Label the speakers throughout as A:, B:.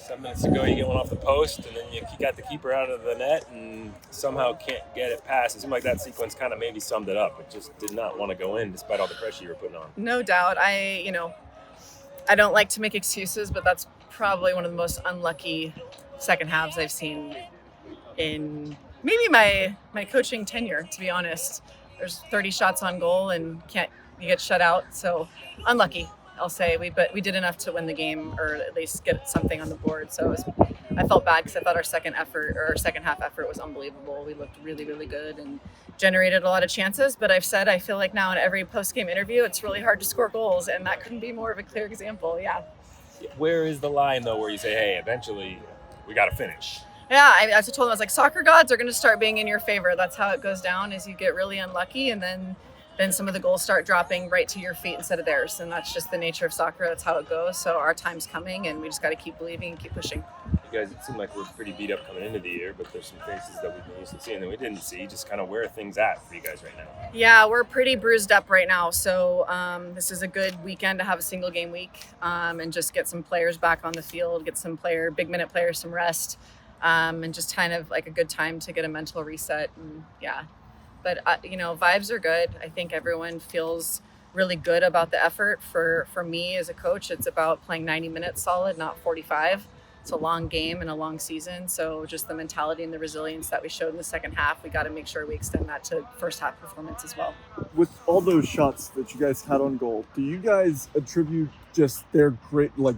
A: 7 minutes ago, you get one off the post, and then you got the keeper out of the net and somehow can't get it past. It seemed like that sequence kind of maybe summed it up. It just did not want to go in despite all the pressure you were putting on.
B: No doubt. I don't like to make excuses, but that's probably one of the most unlucky second halves I've seen in maybe my coaching tenure, to be honest. There's 30 shots on goal and you get shut out. So unlucky, I'll say. But we did enough to win the game, or at least get something on the board. So I felt bad because I thought our second half effort was unbelievable. We looked really, really good and generated a lot of chances. But I feel like now in every post-game interview, it's really hard to score goals, and that couldn't be more of a clear example. Yeah.
A: Where is the line, though, where you say, hey, eventually we got to finish?
B: Yeah, I told them, I was like, soccer gods are going to start being in your favor. That's how it goes down, is you get really unlucky, and then some of the goals start dropping right to your feet instead of theirs. And that's just the nature of soccer. That's how it goes. So our time's coming, and we just got to keep believing and keep pushing.
A: You guys, it seemed like we're pretty beat up coming into the year, but there's some faces that we've been used to seeing that we didn't see. Just kind of where are things at for you guys right now?
B: Yeah, we're pretty bruised up right now. So this is a good weekend to have a single game week and just get some players back on the field, get some big minute players some rest. And just kind of like a good time to get a mental reset. And yeah, but vibes are good. I think everyone feels really good about the effort. For me as a coach, it's about playing 90 minutes solid, not 45. It's a long game and a long season. So just the mentality and the resilience that we showed in the second half, we got to make sure we extend that to first half performance as well.
C: With all those shots that you guys had on goal, do you guys attribute just their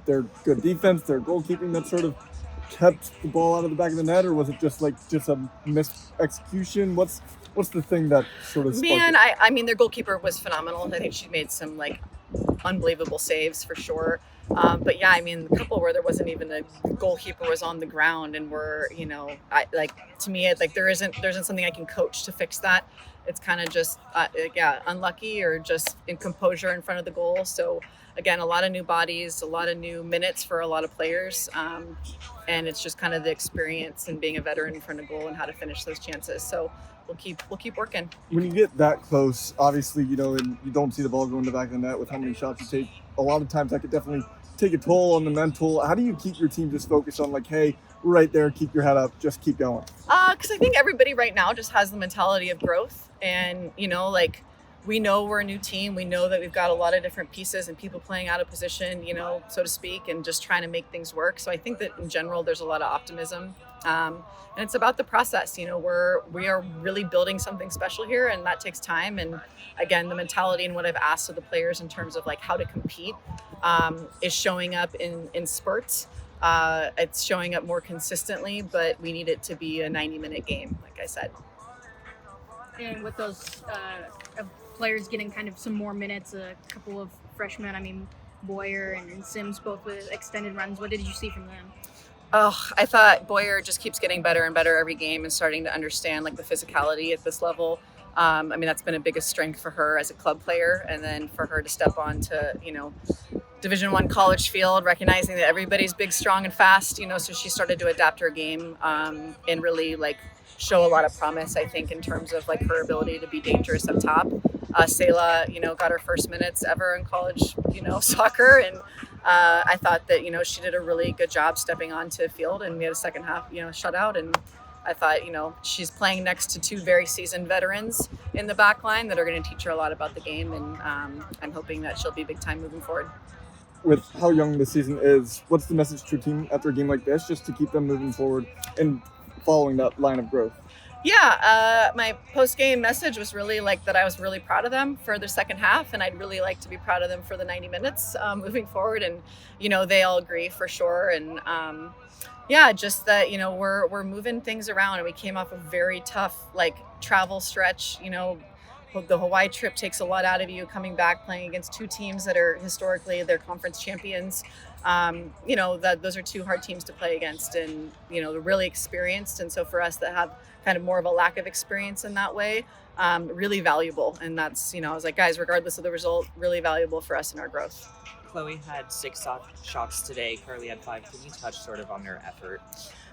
C: their good defense, their goalkeeping that sort of kept the ball out of the back of the net, or was it just a missed execution? What's the thing that sort of sparked
B: Man,
C: it?
B: I mean, their goalkeeper was phenomenal. I think she made some unbelievable saves for sure. But yeah, I mean, the couple where there wasn't even a goalkeeper was on the ground, and to me, there isn't something I can coach to fix that. It's kind of just unlucky or just in composure in front of the goal. So again, a lot of new bodies, a lot of new minutes for a lot of players. And it's just kind of the experience and being a veteran in front of goal and how to finish those chances. So we'll keep working.
C: When you get that close, obviously, and you don't see the ball go in the back of the net with how many shots you take. A lot of times that could definitely take a toll on the mental. How do you keep your team just focused on hey, we're right there, keep your head up, just keep going?
B: Because I think everybody right now just has the mentality of growth. And, we know we're a new team. We know that we've got a lot of different pieces and people playing out of position, so to speak, and just trying to make things work. So I think that in general, there's a lot of optimism. And it's about the process. We are really building something special here, and that takes time. And again, the mentality and what I've asked of the players in terms of how to compete is showing up in spurts. It's showing up more consistently, but we need it to be a 90-minute game, like I said.
D: And with those players getting kind of some more minutes, a couple of freshmen, Boyer and Sims both with extended runs, what did you see from them?
B: Oh, I thought Boyer just keeps getting better and better every game and starting to understand the physicality at this level. That's been a biggest strength for her as a club player, and then for her to step on to, Division I college field, recognizing that everybody's big, strong, and fast, so she started to adapt her game and really show a lot of promise, I think, in terms of her ability to be dangerous up top. Selah, got her first minutes ever in college, soccer, and I thought that, she did a really good job stepping onto field, and we had a second half, shutout, and I thought, she's playing next to two very seasoned veterans in the back line that are going to teach her a lot about the game, and I'm hoping that she'll be big time moving forward.
C: With how young the season is, what's the message to your team after a game like this, just to keep them moving forward and following that line of growth?
B: Yeah, my post-game message was really that I was really proud of them for the second half, and I'd really like to be proud of them for the 90 minutes moving forward. And, they all agree for sure. And just that, we're moving things around, and we came off a very tough travel stretch. The Hawaii trip takes a lot out of you, coming back playing against two teams that are historically their conference champions. Those are two hard teams to play against, and they're really experienced. And so for us that have kind of more of a lack of experience in that way, really valuable. And that's, I was like, guys, regardless of the result, really valuable for us in our growth.
E: Chloe had 6 shots today. Carly had 5. Can you touch sort of on their effort?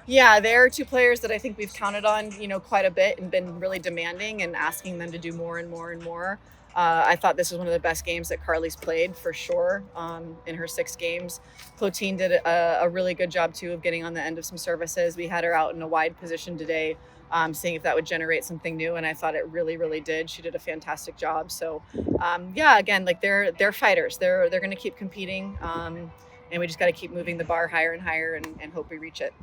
B: Yeah, they're two players that I think we've counted on, quite a bit and been really demanding and asking them to do more and more and more. I thought this was one of the best games that Carly's played for sure in her 6 games. Clotilde did a really good job too of getting on the end of some services. We had her out in a wide position today, seeing if that would generate something new, and I thought it really, really did. She did a fantastic job. So, yeah, again, like they're fighters. They're going to keep competing, and we just got to keep moving the bar higher and higher and hope we reach it.